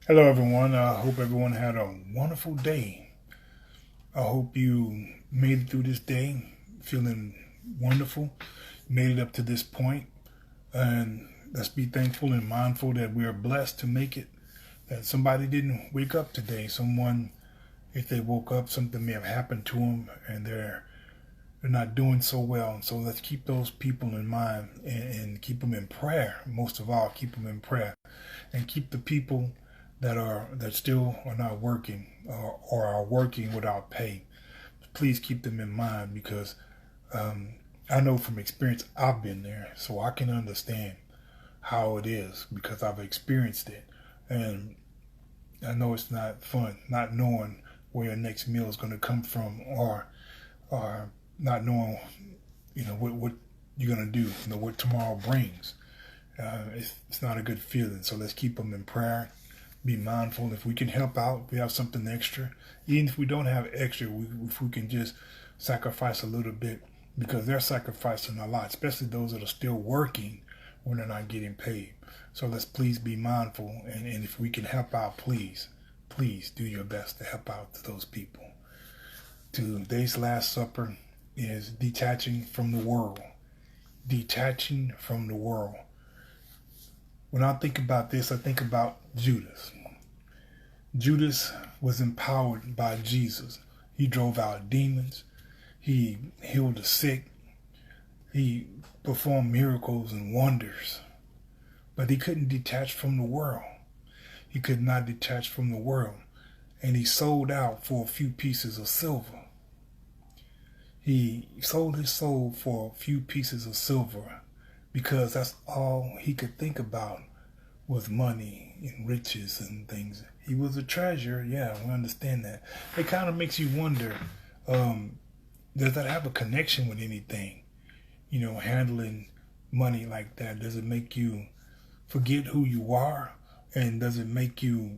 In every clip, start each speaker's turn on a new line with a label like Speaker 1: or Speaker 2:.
Speaker 1: Hello, everyone. I hope everyone had a wonderful day. I hope you made it through this day feeling wonderful, made it up to this point, and let's be thankful and mindful that we are blessed to make it. That somebody didn't wake up today. Someone, if they woke up, something may have happened to them, and they're not doing so well. So let's keep those people in mind and keep them in prayer. Most of all, keep them in prayer, and keep the people that still are not working or are working without pay. Please keep them in mind because um, I know from experience I've been there, so I can understand how it is because I've experienced it, and I know it's not fun not knowing where your next meal is going to come from, or not knowing what you're going to do, what tomorrow brings. It's not a good feeling. So let's keep them in prayer. Be mindful. If we can help out, if we have something extra. Even if we don't have extra, if we can just sacrifice a little bit, because they're sacrificing a lot, especially those that are still working when they're not getting paid. So let's please be mindful. And if we can help out, please do your best to help out to those people. Today's Last Supper is detaching from the world. Detaching from the world. When I think about this, I think about Judas. Judas was empowered by Jesus. He drove out demons. He healed the sick. He performed miracles and wonders. But he couldn't detach from the world. He could not detach from the world. And he sold out for a few pieces of silver. He sold his soul for a few pieces of silver because that's all he could think about was money and riches and things. He was a treasure, yeah, we understand that. It kind of makes you wonder, does that have a connection with anything? Handling money like that, does it make you forget who you are? And does it make you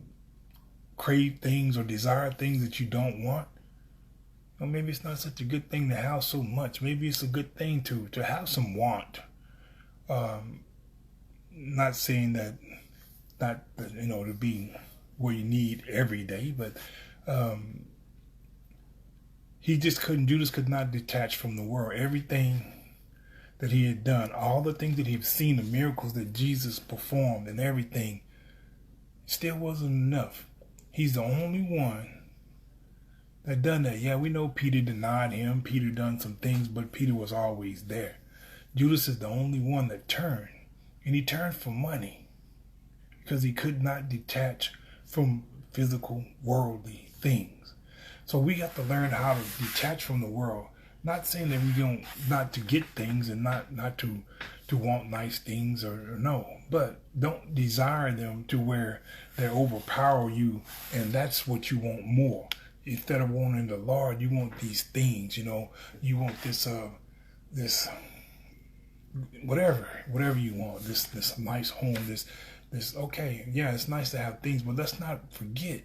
Speaker 1: crave things or desire things that you don't want? Or maybe it's not such a good thing to have so much. Maybe it's a good thing to have some want. Not saying that not to be where you need every day, but Judas could not detach from the world. Everything that he had done, all the things that he'd seen, the miracles that Jesus performed and everything, still wasn't enough. He's the only one that done that. Yeah, we know Peter denied him. Peter done some things, but Peter was always there. Judas is the only one that turned, and he turned for money because he could not detach from physical, worldly things. So we have to learn how to detach from the world. Not saying that we don't not to get things and not to want nice things or no, but don't desire them to where they overpower you, and that's what you want more. Instead of wanting the Lord, you want these things. You want this whatever you want. This nice home. This okay. Yeah, it's nice to have things, but let's not forget.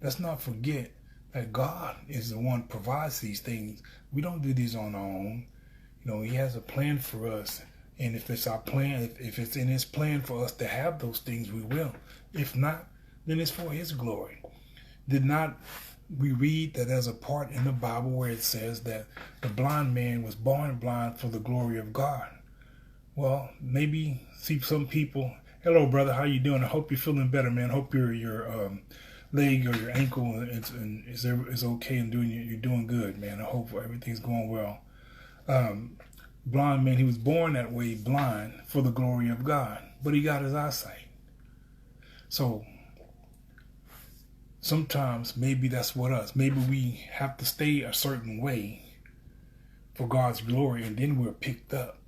Speaker 1: Let's not forget that God is the one who provides these things. We don't do these on our own. He has a plan for us. And if it's our plan, if it's in his plan for us to have those things, we will. If not, then it's for his glory. Did not we read that there's a part in the Bible where it says that the blind man was born blind for the glory of God? Well, maybe see some people. Hello, brother. How you doing? I hope you're feeling better, man. I hope your leg or your ankle is okay and you're doing good, man. I hope everything's going well. Blind man, he was born that way, blind for the glory of God, but he got his eyesight. So sometimes maybe that's what us. Maybe we have to stay a certain way for God's glory, and then we're picked up.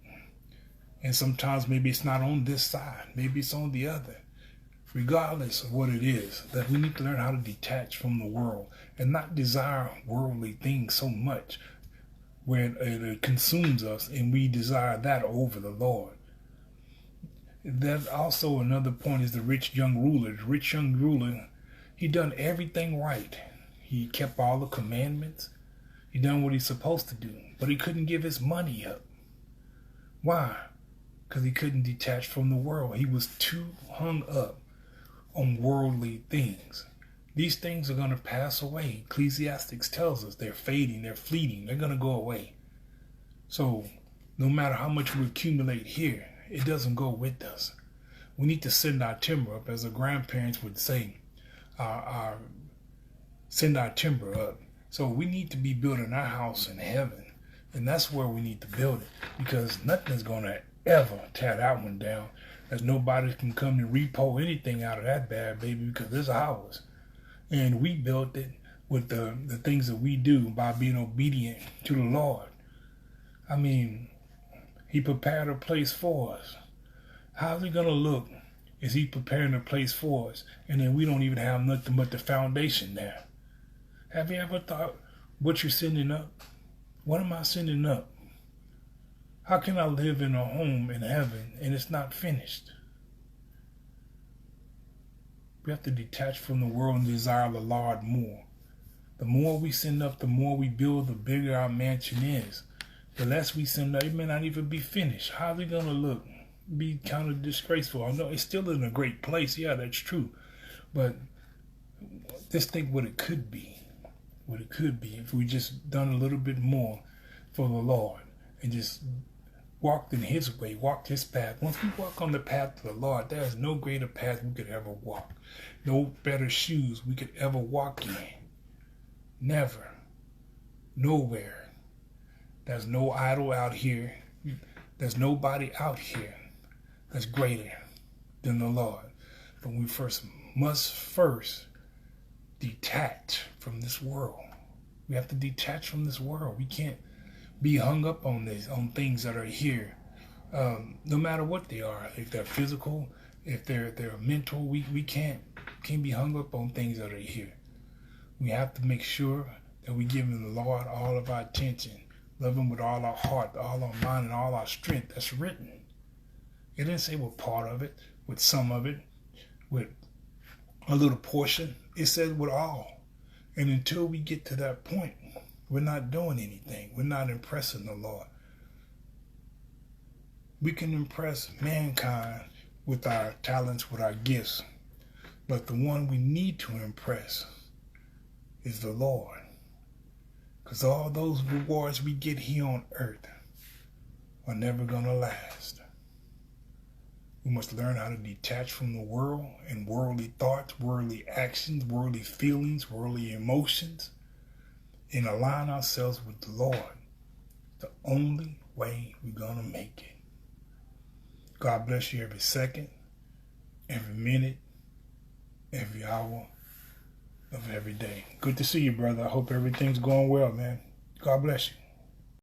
Speaker 1: And sometimes maybe it's not on this side. Maybe it's on the other. Regardless of what it is, that we need to learn how to detach from the world and not desire worldly things so much where it consumes us and we desire that over the Lord. That also another point is the rich young ruler. The rich young ruler, he done everything right. He kept all the commandments. He done what he's supposed to do, but he couldn't give his money up. Why? Because he couldn't detach from the world. He was too hung up on worldly things. These things are going to pass away. Ecclesiastics tells us they're fading, they're fleeting, they're going to go away. So no matter how much we accumulate here, it doesn't go with us. We need to send our timber up, as the grandparents would say, send our timber up. So we need to be building our house in heaven. And that's where we need to build it, because nothing's going to ever tear that one down. As nobody can come and repo anything out of that bad baby, because it's ours. And we built it with the things that we do by being obedient to the Lord. I mean, he prepared a place for us. How's it going to look? Is he preparing a place for us, and then we don't even have nothing but the foundation there? Have you ever thought what you're sending up? What am I sending up? How can I live in a home in heaven and it's not finished? We have to detach from the world and desire the Lord more. The more we send up, the more we build, the bigger our mansion is. The less we send up, it may not even be finished. How's it going to look? Be kind of disgraceful. I know it's still in a great place. Yeah, that's true. But just think what it could be. What it could be if we just done a little bit more for the Lord and just walked in his way, walked his path. Once we walk on the path to the Lord, there is no greater path we could ever walk. No better shoes we could ever walk in. Never. Nowhere. There's no idol out here. There's nobody out here that's greater than the Lord. But we must first detach from this world. We have to detach from this world. We can't be hung up on things that are here, no matter what they are. If they're physical, if they're mental, we can't be hung up on things that are here. We have to make sure that we give the Lord all of our attention, love him with all our heart, all our mind, and all our strength. That's written. It didn't say with part of it, with some of it, with a little portion. It said with all. And until we get to that point, we're not doing anything. We're not impressing the Lord. We can impress mankind with our talents, with our gifts. But the one we need to impress is the Lord. Because all those rewards we get here on earth are never going to last. We must learn how to detach from the world and worldly thoughts, worldly actions, worldly feelings, worldly emotions, and align ourselves with the Lord. The only way we're going to make it. God bless you every second, every minute, every hour of every day. Good to see you, brother. I hope everything's going well, man. God bless you.